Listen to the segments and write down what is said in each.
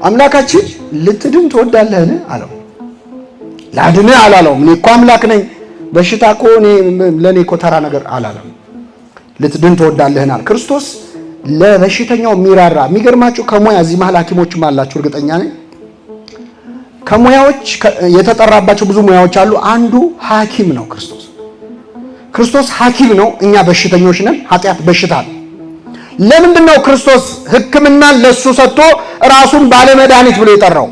አምላካችን ልትድን ትወዳለህን አለው። ላድንህ አላለውም። እኔ እኮ አምላክ ነኝ፣ በሽታ እኮ ለእኔ እኮ ተራ ነገር አላለም። ልትድን ትወዳለህን አለ። ክርስቶስ ለበሽተኛው የሚራራ የሚገርማችሁ ከሙያ እዚህ መሀል ሐኪሞችም አላችሁ እርግጠኛ ነኝ። ከሙያዎች የተጠራባቸው ብዙ ሙያዎች አሉ። አንዱ ሐኪም ነው ክርስቶስ ሐኪም ነው። እኛ በሽተኞች ነን። ኃጢአት በሽታ ነው። ለምንድን ነው ክርስቶስ ሕክምናን ለሱ ሰጥቶ ራሱን ባለመድኃኒት ብሎ የጠራው?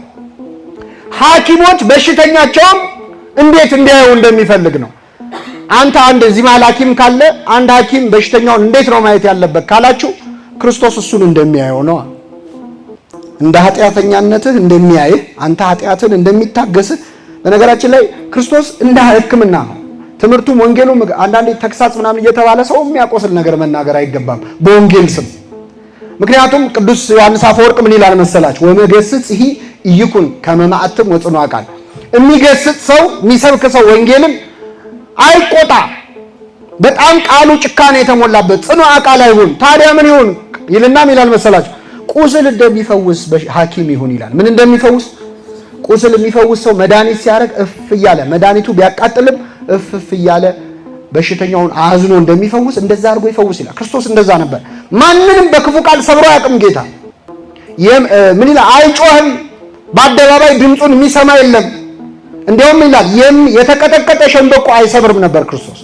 ሐኪሞች በሽተኛቸውም እንዴት እንዲያዩ እንደሚፈልግ ነው። አንተ አንድ እዚህ መሀል ሐኪም ካለ አንድ ሐኪም በሽተኛውን እንዴት ነው ማየት ያለበት ካላችሁ ክርስቶስ እሱን እንደሚያየው ነው። እንደ ኃጢአተኛነትህ እንደሚያይህ አንተ ኃጢአትን እንደሚታገስህ። በነገራችን ላይ ክርስቶስ እንደ ሕክምና ነው ትምህርቱም ወንጌሉም። አንዳንዴ ተክሳጽ ምናምን እየተባለ ሰው የሚያቆስል ነገር መናገር አይገባም በወንጌል ስም። ምክንያቱም ቅዱስ ዮሐንስ አፈወርቅ ምን ይላል መሰላችሁ? ወመገስጽ ይህ ይኩን ከመማዕትም ወጽኑ አቃል። የሚገስጽ ሰው የሚሰብክ ሰው ወንጌልን አይቆጣ፣ በጣም ቃሉ ጭካኔ የተሞላበት ጽኑ አቃል አይሁን። ታዲያ ምን ይሁን ይልና ይላል መሰላችሁ? ቁስል እንደሚፈውስ ሐኪም ይሁን ይላል። ምን እንደሚፈውስ? ቁስል የሚፈውስ ሰው መድኃኒት ሲያደርግ እፍ እያለ መድኃኒቱ ቢያቃጥልም እፍ እያለ በሽተኛውን አዝኖ እንደሚፈውስ እንደዛ አድርጎ ይፈውስ ይላል። ክርስቶስ እንደዛ ነበር። ማንንም በክፉ ቃል ሰብሮ አያውቅም ጌታ። ምን ይላል? አይጮህም፣ በአደባባይ ድምፁን የሚሰማ የለም። እንዲያውም ይላል የተቀጠቀጠ ሸንበቆ አይሰብርም ነበር ክርስቶስ።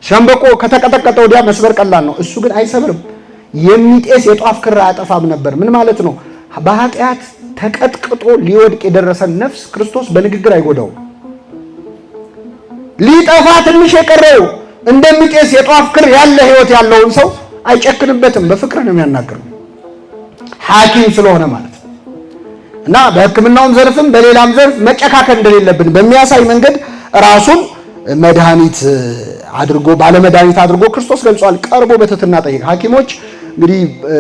ሸንበቆ ከተቀጠቀጠ ወዲያ መስበር ቀላል ነው፣ እሱ ግን አይሰብርም። የሚጤስ የጧፍ ክር አያጠፋም ነበር። ምን ማለት ነው? በኃጢአት ተቀጥቅጦ ሊወድቅ የደረሰን ነፍስ ክርስቶስ በንግግር አይጎዳውም። ሊጠፋ ትንሽ የቀረው እንደሚጤስ የጧፍ ክር ያለ ህይወት ያለውን ሰው አይጨክንበትም፣ በፍቅር ነው የሚያናግረው ሐኪም ስለሆነ ማለት ነው። እና በሕክምናውም ዘርፍም በሌላም ዘርፍ መጨካከል እንደሌለብን በሚያሳይ መንገድ ራሱን መድኃኒት አድርጎ ባለመድኃኒት አድርጎ ክርስቶስ ገልጿል። ቀርቦ በትህትና ጠየቀ። ሐኪሞች እንግዲህ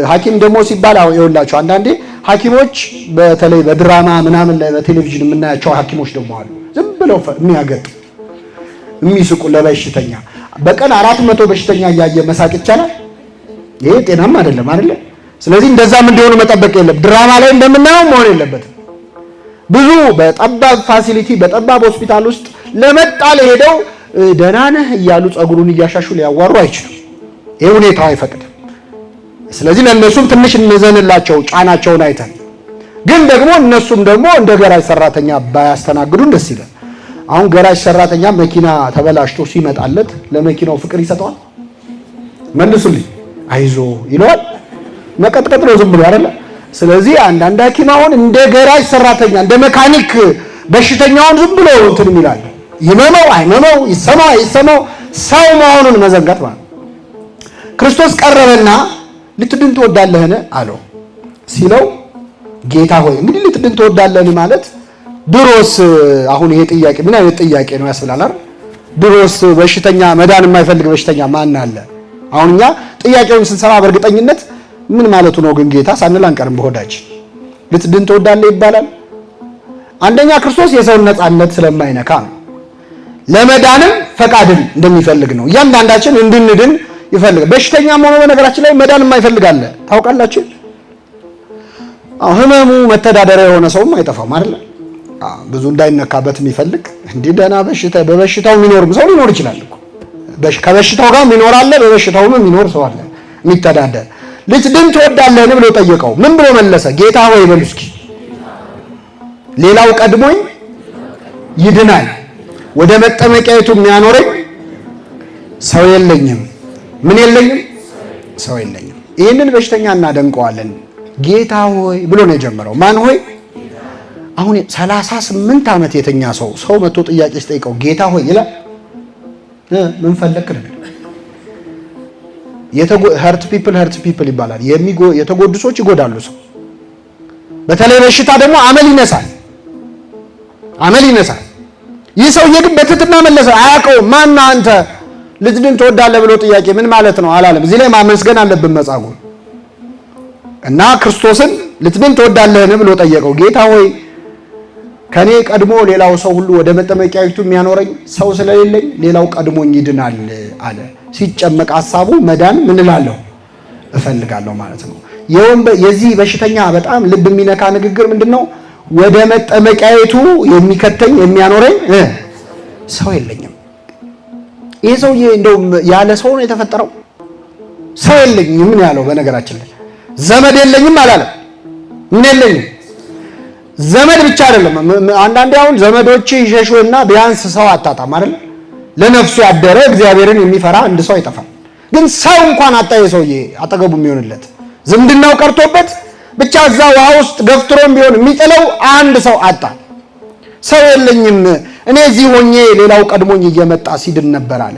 ሐኪም ደግሞ ሲባል ይኸውላችሁ አንዳንዴ ሐኪሞች በተለይ በድራማ ምናምን ላይ በቴሌቪዥን የምናያቸው ሐኪሞች ደግሞ አሉ ዝም ብለው የሚያገጥ የሚስቁ ለበሽተኛ። በቀን 400 በሽተኛ እያየ መሳቅ ይቻላል? ይሄ ጤናም አይደለም አይደለ? ስለዚህ እንደዛም እንዲሆኑ መጠበቅ የለም። ድራማ ላይ እንደምናየው መሆን የለበትም። ብዙ በጠባብ ፋሲሊቲ በጠባብ ሆስፒታል ውስጥ ለመጣ ለሄደው ደህና ነህ እያሉ ጸጉሩን እያሻሹ ሊያዋሩ አይችሉም። ይሄ ሁኔታው አይፈቅድም። ስለዚህ ለእነሱም ትንሽ እንዘንላቸው ጫናቸውን አይተን፣ ግን ደግሞ እነሱም ደግሞ እንደ ገራጅ ሰራተኛ ባያስተናግዱን ደስ ይላል። አሁን ገራጅ ሰራተኛ መኪና ተበላሽቶ ሲመጣለት ለመኪናው ፍቅር ይሰጠዋል? መልሱልኝ። አይዞ ይለዋል? መቀጥቀጥ ነው ዝም ብሎ አይደለ? ስለዚህ አንዳንድ ሐኪም አሁን እንደ ገራጅ ሰራተኛ እንደ መካኒክ በሽተኛውን ዝም ብሎ እንትን ይላል። ይመመው አይመመው ይሰማው አይሰማው ሰው መሆኑን መዘንጋት ማለት። ክርስቶስ ቀረበና ልትድን ትወዳለህን አለው። ሲለው ጌታ ሆይ እንግዲህ ልትድን ትወዳለህን ማለት ድሮስ አሁን ይሄ ጥያቄ ምን አይነት ጥያቄ ነው ያስብላል አይደል? ድሮስ በሽተኛ መዳን የማይፈልግ በሽተኛ ማን አለ? አሁን እኛ ጥያቄውን ስንሰማ በእርግጠኝነት ምን ማለቱ ነው ግን ጌታ ሳንል አንቀርም በሆዳችን። ልትድን ትወዳለህ ይባላል። አንደኛ ክርስቶስ የሰውን ነፃነት ስለማይነካ ነው። ለመዳንም ፈቃድን እንደሚፈልግ ነው። እያንዳንዳችን እንድንድን ይፈልጋል። በሽተኛም ሆኖ በነገራችን ላይ መዳን የማይፈልግ አለ ታውቃላችሁ። ህመሙ መተዳደሪያ የሆነ ሰውም አይጠፋም አይደል? ብዙ እንዳይነካበት የሚፈልግ እንዲህ ደህና በበሽታው የሚኖርም ሰው ሊኖር ይችላል እኮ። ከበሽታው ጋር የሚኖር አለ፣ በበሽታውም የሚኖር ሰው አለ የሚተዳደር። ልትድን ትወዳለህን ብሎ ጠየቀው። ምን ብሎ መለሰ? ጌታ ሆይ በሉ እስኪ ሌላው ቀድሞኝ ይድናል፣ ወደ መጠመቂያይቱ የሚያኖረኝ ሰው የለኝም። ምን የለኝም? ሰው የለኝም። ይህንን በሽተኛ እናደንቀዋለን። ጌታ ሆይ ብሎ ነው የጀመረው። ማን ሆይ? አሁን 38 ዓመት የተኛ ሰው መጥቶ ጥያቄ ሲጠይቀው ጌታ ሆይ ይላል። ምን ፈለክ ነው? ሀርት ፒፕል ይባላል። የተጎዱ ሰዎች ይጎዳሉ ሰው። በተለይ በሽታ ደግሞ አመል ይነሳል። ይህ ሰውዬ ግን በትህትና መለሰ። አያውቀውም። ማን አንተ ልትድን ትወዳለህ ብሎ ጥያቄ ምን ማለት ነው አላለም። እዚህ ላይ ማመስገን አለብን መጻጉዕ እና ክርስቶስን ልትድን ትወዳለህን ብሎ ጠየቀው። ጌታ ሆይ ከኔ ቀድሞ ሌላው ሰው ሁሉ ወደ መጠመቂያይቱ የሚያኖረኝ ሰው ስለሌለኝ ሌላው ቀድሞኝ ይድናል አለ። ሲጨመቅ ሐሳቡ መዳን ምን እላለሁ እፈልጋለሁ ማለት ነው። የዚህ በሽተኛ በጣም ልብ የሚነካ ንግግር ምንድነው? ወደ መጠመቂያይቱ የሚከተኝ የሚያኖረኝ ሰው የለኝም። ይሄ ሰውዬ እንደው ያለ ሰው ነው የተፈጠረው። ሰው የለኝም ምን ያለው? በነገራችን ላይ ዘመድ የለኝም አላለም። ምን የለኝም? ዘመድ ብቻ አይደለም። አንዳንዴ አሁን ዘመዶች ይሸሹና ቢያንስ ሰው አጣጣም አይደል? ለነፍሱ ያደረ እግዚአብሔርን የሚፈራ አንድ ሰው አይጠፋም። ግን ሰው እንኳን አጣ። የሰውዬ አጠገቡ የሚሆንለት ዝምድናው ቀርቶበት ብቻ እዛ ውሃ ውስጥ ገፍትሮም ቢሆን የሚጥለው አንድ ሰው አጣ። ሰው የለኝም እኔ እዚህ ሆኜ ሌላው ቀድሞኝ እየመጣ ሲድን ነበር አለ።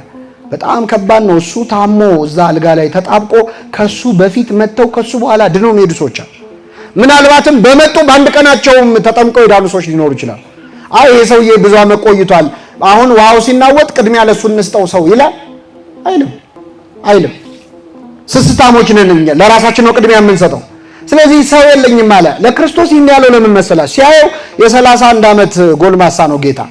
በጣም ከባድ ነው። እሱ ታሞ እዛ አልጋ ላይ ተጣብቆ ከሱ በፊት መተው ከሱ በኋላ ድነው የሚሄዱ ሰዎች አሉ። ምናልባትም በመጡ በአንድ ቀናቸውም ተጠምቀው የዳኑ ሰዎች ሊኖሩ ይችላል። አይ ይሄ ሰውዬ ብዙ ዓመት ቆይቷል፣ አሁን ውሃው ሲናወጥ ቅድሚያ ለሱ እንስጠው ሰው ይላል አይልም። ስስታሞች ነን እኛ፣ ለራሳችን ነው ቅድሚያ የምንሰጠው። ስለዚህ ሰው የለኝም አለ። ለክርስቶስ ይህን ያለው ለምን መሰላችሁ? ሲያየው የ31 ዓመት ጎልማሳ ነው ጌታ።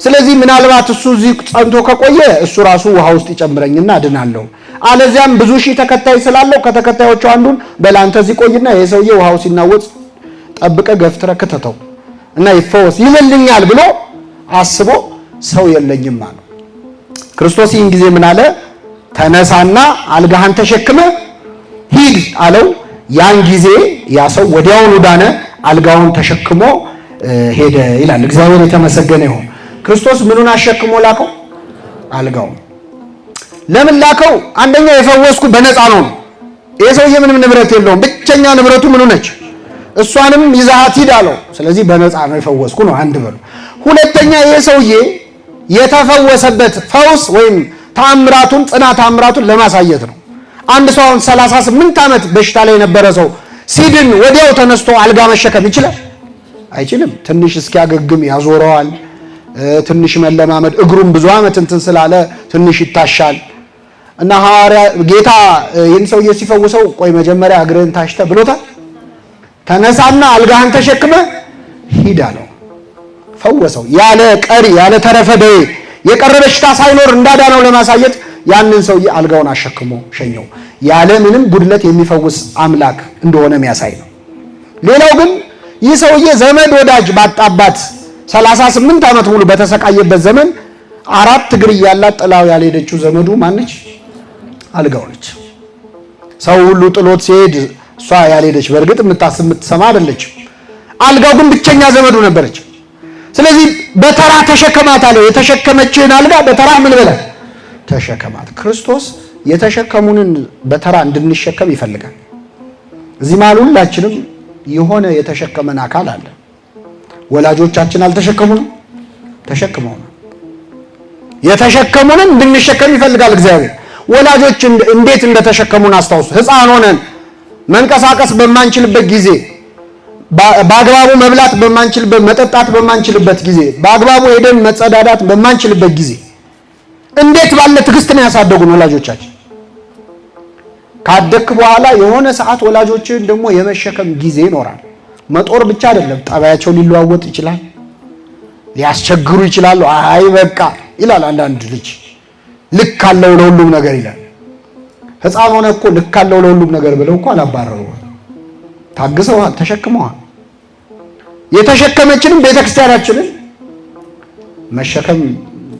ስለዚህ ምናልባት እሱ እዚህ ጸንቶ ከቆየ እሱ ራሱ ውሃ ውስጥ ይጨምረኝና እድናለሁ፣ አለዚያም ብዙ ሺህ ተከታይ ስላለው ከተከታዮቹ አንዱን በላንተ እዚህ ቆይና የሰውዬ ውሃው ሲናወጥ ጠብቀ ገፍትረ ከተተው እና ይፈወስ ይልልኛል ብሎ አስቦ ሰው የለኝም አለ። ክርስቶስ ይህን ጊዜ ምን አለ? ተነሳና አልጋህን ተሸክመ ሂድ አለው። ያን ጊዜ ያ ሰው ወዲያውኑ ዳነ፣ አልጋውን ተሸክሞ ሄደ ይላል። እግዚአብሔር የተመሰገነ ይሁን። ክርስቶስ ምኑን አሸክሞ ላከው? አልጋውን። ለምን ላከው? አንደኛ የፈወስኩ በነፃ ነው። ይሄ ሰውዬ ምንም ንብረት የለውም። ብቸኛ ንብረቱ ምኑ ነች? እሷንም ይዛሃት ሂድ አለው። ስለዚህ በነፃ ነው የፈወስኩ ነው አንድ በሉ። ሁለተኛ ይሄ ሰውዬ የተፈወሰበት ፈውስ ወይም ታምራቱን ጽናት ታምራቱን ለማሳየት ነው። አንድ ሰው 38 ዓመት በሽታ ላይ የነበረ ሰው ሲድን ወዲያው ተነስቶ አልጋ መሸከም ይችላል? አይችልም። ትንሽ እስኪያገግም ያዞረዋል። ትንሽ መለማመድ፣ እግሩም ብዙ ዓመት እንትን ስላለ ትንሽ ይታሻል። እና ሐዋርያ ጌታ ይህን ሰውዬ ሲፈውሰው ቆይ መጀመሪያ እግርህን ታሽተ ብሎታል። ተነሳና አልጋህን ተሸክመ ሂድ አለው። ፈወሰው። ያለ ቀሪ ያለ ተረፈ ደዌ የቀረ በሽታ ሳይኖር እንዳዳነው ለማሳየት ያንን ሰውዬ አልጋውን አሸክሞ ሸኘው። ያለ ምንም ጉድለት የሚፈውስ አምላክ እንደሆነ የሚያሳይ ነው። ሌላው ግን ይህ ሰውዬ ዘመድ ወዳጅ ባጣባት 38 ዓመት ሙሉ በተሰቃየበት ዘመን 4 እግር እያላት ጥላው ያልሄደችው ዘመዱ ማነች? አልጋው ነች። ሰው ሁሉ ጥሎት ሲሄድ እሷ ያልሄደች በእርግጥ የምትሰማ አይደለችም። አልጋው ግን ብቸኛ ዘመዱ ነበረች። ስለዚህ በተራ ተሸከማት አለው። የተሸከመችህን አልጋ በተራ ምን በለ ተሸከማት። ክርስቶስ የተሸከሙንን በተራ እንድንሸከም ይፈልጋል። እዚህ ማለት ሁላችንም የሆነ የተሸከመን አካል አለ። ወላጆቻችን አልተሸከሙንም? ተሸክመውናል። የተሸከሙንን እንድንሸከም ይፈልጋል እግዚአብሔር። ወላጆች እንዴት እንደተሸከሙን አስታውሱ። ሕፃን ሆነን መንቀሳቀስ በማንችልበት ጊዜ፣ በአግባቡ መብላት በማንችልበት መጠጣት በማንችልበት ጊዜ፣ በአግባቡ ሄደን መጸዳዳት በማንችልበት ጊዜ እንዴት ባለ ትዕግስት ነው ያሳደጉን ወላጆቻችን። ካደክ በኋላ የሆነ ሰዓት ወላጆችን ደግሞ የመሸከም ጊዜ ይኖራል። መጦር ብቻ አይደለም፣ ጠባያቸው ሊለዋወጥ ይችላል፣ ሊያስቸግሩ ይችላሉ። አይ በቃ ይላል አንዳንድ ልጅ፣ ልክ አለው ለሁሉም ነገር ይላል። ሕፃን ሆነ እኮ ልክ አለው ለሁሉም ነገር ብለው እኮ አላባረሩም። ታግሰዋል፣ ተሸክመዋል። የተሸከመችንም ቤተክርስቲያናችንን መሸከም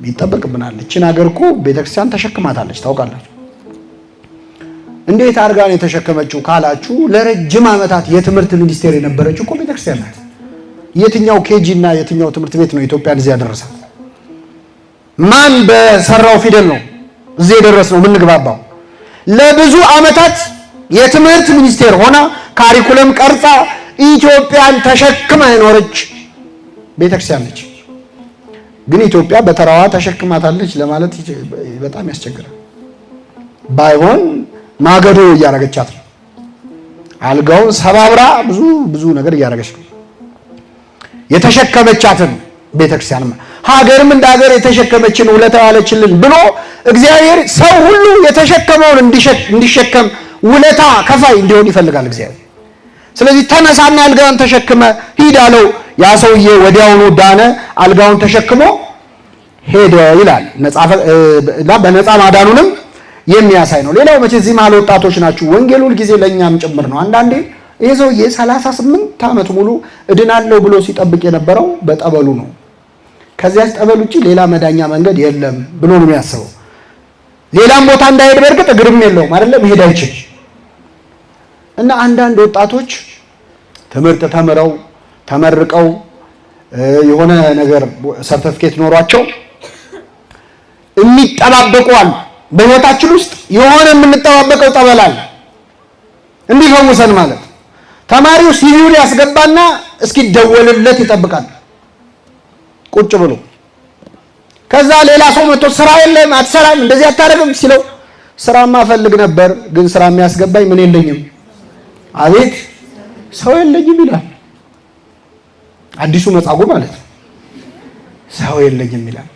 ይጠበቅብናል። እቺን ሀገር እኮ ቤተክርስቲያን ተሸክማታለች። ታውቃላችሁ እንዴት አድርጋ ነው የተሸከመችው ካላችሁ፣ ለረጅም ዓመታት የትምህርት ሚኒስቴር የነበረችው እኮ ቤተክርስቲያን ናት። የትኛው ኬጂ እና የትኛው ትምህርት ቤት ነው ኢትዮጵያን እዚህ ያደረሳት? ማን በሰራው ፊደል ነው እዚህ የደረስነው? ምን ግባባው? ለብዙ ዓመታት የትምህርት ሚኒስቴር ሆና ካሪኩለም ቀርጻ ኢትዮጵያን ተሸክማ የኖረች ቤተክርስቲያን ነች። ግን ኢትዮጵያ በተራዋ ተሸክማታለች ለማለት በጣም ያስቸግራል። ባይሆን ማገዶ እያረገቻት ነው። አልጋውን ሰባብራ ብዙ ነገር እያረገች ነው የተሸከመቻትን ቤተክርስቲያን። ሀገርም እንደ ሀገር የተሸከመችን ውለታ ያለችልን ብሎ እግዚአብሔር ሰው ሁሉ የተሸከመውን እንዲሸከም ውለታ ከፋይ እንዲሆን ይፈልጋል እግዚአብሔር። ስለዚህ ተነሳና አልጋውን ተሸክመ ሂድ አለው። ያ ሰውዬ ወዲያውኑ ዳነ፣ አልጋውን ተሸክሞ ሄደ ይላል። በነፃ ማዳኑንም የሚያሳይ ነው። ሌላው መቼ እዚህ መሀል ወጣቶች ናችሁ፣ ወንጌል ሁል ጊዜ ለእኛም ጭምር ነው። አንዳንዴ ይሄ ሰውዬ 38 ዓመት ሙሉ እድናለሁ ብሎ ሲጠብቅ የነበረው በጠበሉ ነው። ከዚያ ጠበል ውጪ ሌላ መዳኛ መንገድ የለም ብሎ ነው የሚያስበው። ሌላም ቦታ እንዳይሄድ በእርግጥ እግርም የለውም አይደለም፣ መሄድ አይችልም። እና አንዳንድ ወጣቶች ትምህርት ተምረው ተመርቀው የሆነ ነገር ሰርቲፊኬት ኖሯቸው የሚጠባበቁ አሉ። በህይወታችን ውስጥ የሆነ የምንጠባበቀው ጠበል አለ እንዲፈውሰን ማለት። ተማሪው ሲቪውን ያስገባና እስኪደወልለት ይጠብቃል ቁጭ ብሎ። ከዛ ሌላ ሰው መጥቶ ስራ የለም አትሰራም እንደዚህ አታደርግም ሲለው ስራማ ፈልግ ነበር ግን ስራ የሚያስገባኝ ምን የለኝም፣ አቤት ሰው የለኝም ይላል። አዲሱ መጻጉዕ ማለት ነው። ሰው የለኝም ይላል።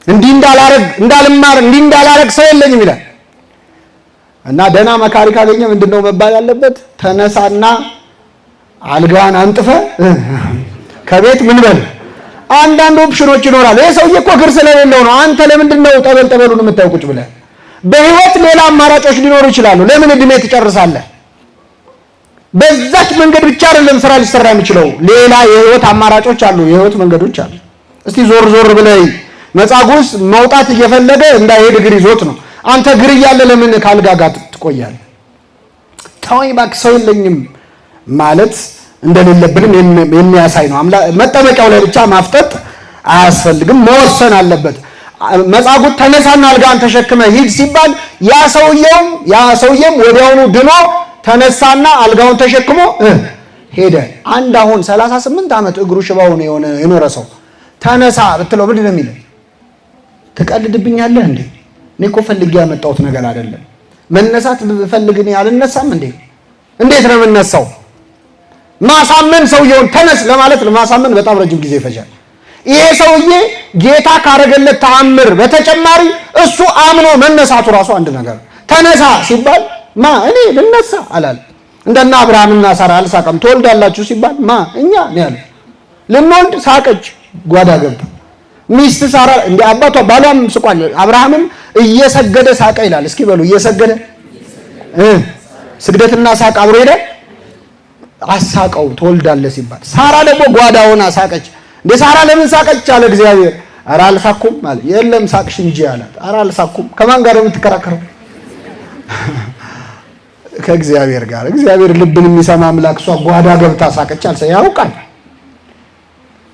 እንዲህ እንዳላረግ እንዳልማር እንዲህ እንዳላረግ ሰው የለኝም ይላል። እና ደህና መካሪ ካገኘ ምንድነው መባል ያለበት? ተነሳና አልጋን አንጥፈ ከቤት ምን በል። አንዳንድ ኦፕሽኖች ይኖራሉ። ይሄ ሰውዬ እኮ እግር ስለሌለው ነው። አንተ ለምንድነው ጠበሉን የምታየው ቁጭ ብለህ? በህይወት ሌላ አማራጮች ሊኖሩ ይችላሉ። ለምን እድሜ ትጨርሳለህ? በዛች መንገድ ብቻ አይደለም ስራ ሊሰራ የሚችለው። ሌላ የህይወት አማራጮች አሉ፣ የህይወት መንገዶች አሉ። እስቲ ዞር ዞር ብለህ መጻጉዕ መውጣት እየፈለገ እንዳይሄድ እግር ይዞት ነው። አንተ እግር እያለ ለምን ካልጋ ጋር ትቆያለህ? ተወኝ እባክህ ሰው የለኝም ማለት እንደሌለብንም የሚያሳይ ነው። መጠመቂያው ላይ ብቻ ማፍጠጥ አያስፈልግም፣ መወሰን አለበት። መጻጉዕ ተነሳና አልጋን ተሸክመ ሂድ ሲባል ያ ሰውዬም ወዲያውኑ ድኖ ተነሳና አልጋውን ተሸክሞ ሄደ። አንድ አሁን 38 ዓመት እግሩ ሽባው ነው የኖረ ሰው ተነሳ ብትለው ምንድን ነው የሚለው? ትቀልድብኛለህ እንዴ? እኔ እኮ ፈልጌ ያመጣሁት ነገር አይደለም። መነሳት ብፈልግ እኔ አልነሳም እንዴ? እንዴት ነው የምነሳው? ማሳመን ሰውየውን ተነስ ለማለት ለማሳመን በጣም ረጅም ጊዜ ይፈጃል። ይሄ ሰውዬ ጌታ ካረገለት ተአምር በተጨማሪ እሱ አምኖ መነሳቱ ራሱ አንድ ነገር። ተነሳ ሲባል እኔ ልነሳ አላል። እንደና አብርሃምና ሳራ አልሳቀም። ትወልዳላችሁ ሲባል እኛ ነው ያለ። ልንወልድ ሳቀች ጓዳ ገብታ። ሚስት ሳራ እንደ አባቷ ባሏም ስቋል። አብርሃምም እየሰገደ ሳቀ ይላል። እስኪ በሉ እየሰገደ ስግደትና ሳቅ አብሮ ሄደ። አሳቀው ትወልዳለህ ሲባል። ሳራ ደግሞ ጓዳ ሆና ሳቀች። እንደ ሳራ ለምን ሳቀች አለ እግዚአብሔር። ኧረ አልሳኩም ማለት የለም ሳቅሽ እንጂ አላት። ኧረ አልሳኩም። ከማን ጋር ነው የምትከራከረው? ከእግዚአብሔር ጋር። እግዚአብሔር ልብን የሚሰማ አምላክ። እሷ ጓዳ ገብታ ሳቀች አልሰ ያውቃል።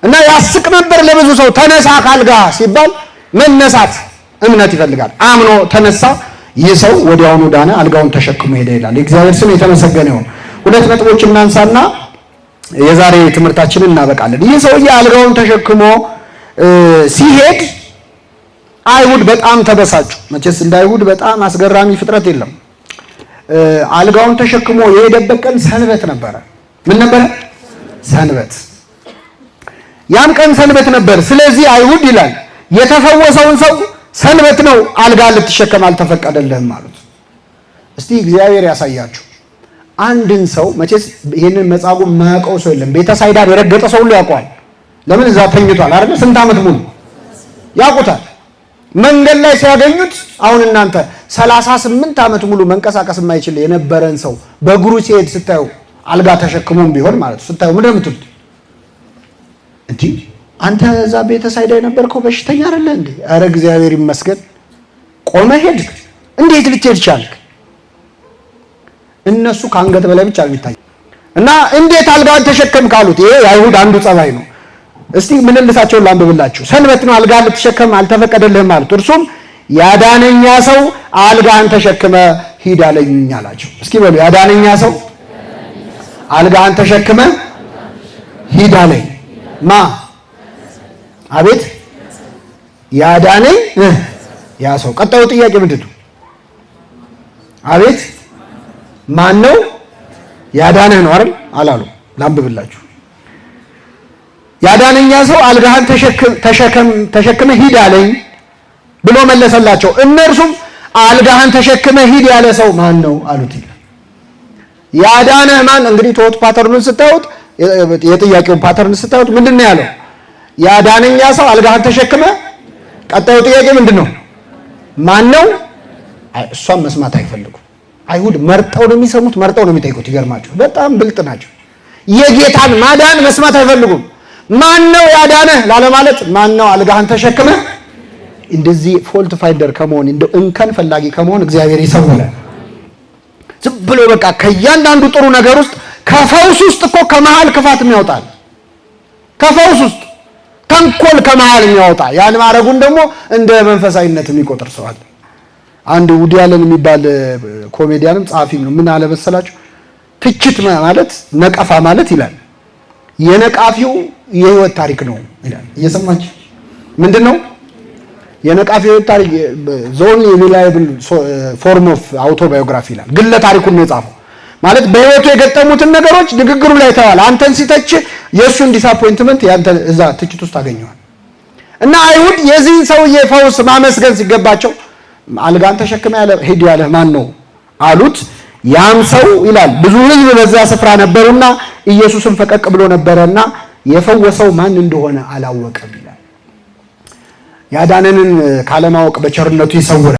እና ያስቅ ነበር ለብዙ ሰው። ተነሳ ካልጋ ሲባል መነሳት እምነት ይፈልጋል። አምኖ ተነሳ። ይህ ሰው ወዲያውኑ ዳነ፣ አልጋውን ተሸክሞ ሄደ ይላል። የእግዚአብሔር ስም የተመሰገነ ይሁን። ሁለት ነጥቦች እናንሳና የዛሬ ትምህርታችንን እናበቃለን። ይህ ሰውዬ አልጋውን ተሸክሞ ሲሄድ አይሁድ በጣም ተበሳጩ። መቼስ እንደ አይሁድ በጣም አስገራሚ ፍጥረት የለም። አልጋውን ተሸክሞ የሄደበት ቀን ሰንበት ነበረ። ምን ነበረ? ሰንበት። ያም ቀን ሰንበት ነበር። ስለዚህ አይሁድ ይላል የተፈወሰውን ሰው ሰንበት ነው አልጋ ልትሸከም አልተፈቀደልህም ማለት። እስቲ እግዚአብሔር ያሳያችሁ። አንድን ሰው መቼስ ይሄንን መጻጉዕ የማያውቀው ሰው የለም። ቤተሳይዳን የረገጠ ሰው ሁሉ ያውቀዋል። ለምን እዛ ተኝቷል አይደል? ስንት ዓመት ሙሉ ያውቁታል። መንገድ ላይ ሲያገኙት አሁን እናንተ 38 ዓመት ሙሉ መንቀሳቀስ የማይችል የነበረን ሰው በእግሩ ሲሄድ ስታዩ አልጋ ተሸክሞም ቢሆን ማለት ስታዩ ምንድን ነው የምትሉት? እንዴ አንተ እዛ ቤተሳይዳ የነበርከው በሽተኛ አይደለ እንዴ? ኧረ እግዚአብሔር ይመስገን ቆመ ሄድክ። እንዴት ልትሄድ ቻልክ? እነሱ ከአንገት በላይ ብቻ የሚታይ እና እንዴት አልጋን ተሸከም ካሉት ይሄ የአይሁድ አንዱ ጸባይ ነው። እስቲ ምንልሳቸውን ላንብብላችሁ። ሰንበት ነው አልጋን ልትሸከም አልተፈቀደልህም ማለት። እርሱም ያዳነኛ ሰው አልጋን ተሸክመ ሂድ አለኝ አላቸው። እስኪ በሉ ያዳነኛ ሰው አልጋን ተሸክመ ሂድ አለኝ። አቤት ያዳነኝ ያ ሰው። ቀጣዩ ጥያቄ ምንድን ነው? አቤት ማን ነው? ያዳነህ ነው አይደል አላሉ። ላንብብላችሁ። ያዳነኛ ሰው አልጋህን ተሸክመ ሂድ አለኝ ብሎ መለሰላቸው። እነርሱም አልጋህን ተሸክመ ሂድ ያለ ሰው ማን ነው አሉት። ያዳነህ ማን? እንግዲህ ቶት ፓተርኑን ስታዩት፣ የጥያቄውን ፓተርን ስታዩት ምንድን ነው ያለው? ያዳነኛ ሰው አልጋህን ተሸክመ። ቀጣዩ ጥያቄ ምንድን ነው? ማን ነው? እሷን መስማት አይፈልጉም። አይሁድ መርጠው ነው የሚሰሙት፣ መርጠው ነው የሚጠይቁት። ይገርማችሁ፣ በጣም ብልጥ ናቸው። የጌታን ማዳን መስማት አይፈልጉም። ማን ነው ያዳነህ ላለማለት፣ ማን ነው አልጋህን ተሸክመ። እንደዚህ ፎልት ፋይንደር ከመሆን እንደው እንከን ፈላጊ ከመሆን እግዚአብሔር ይሰውራል። ዝም ብሎ በቃ ከእያንዳንዱ ጥሩ ነገር ውስጥ ከፈውስ ውስጥ እኮ ከመሃል ክፋት የሚያወጣል። ከፈውስ ውስጥ ተንኮል ከመሃል የሚያወጣ ያን ማረጉን ደግሞ እንደ መንፈሳዊነት የሚቆጥር ሰው አለ። አንድ ውዲ አለን የሚባል ኮሜዲያንም ጸሐፊም ነው። ምን አለ መሰላችሁ? ትችት ማለት ነቀፋ ማለት ይላል የነቃፊው የህይወት ታሪክ ነው ይላል። እየሰማችሁ ምንድነው የነቃፊው የህይወት ታሪክ? ዞን ሪላየብል ፎርም ኦፍ አውቶባዮግራፊ ይላል። ግለ ታሪኩን ነው የጻፈው። ማለት በህይወቱ የገጠሙትን ነገሮች ንግግሩ ላይ ተዋል። አንተን ሲተች የእሱን ዲስአፖይንትመንት ያንተ እዛ ትችት ውስጥ ታገኘዋል። እና አይሁድ የዚህን ሰውዬ ፈውስ ማመስገን ሲገባቸው አልጋን ተሸክመ ያለ ሄድ ያለ ማን ነው አሉት። ያም ሰው ይላል ብዙ ህዝብ በዛ ስፍራ ነበሩና ኢየሱስን ፈቀቅ ብሎ ነበረና የፈወሰው ማን እንደሆነ አላወቀም ይላል። ያዳነንን ካለማወቅ በቸርነቱ ይሰውራል።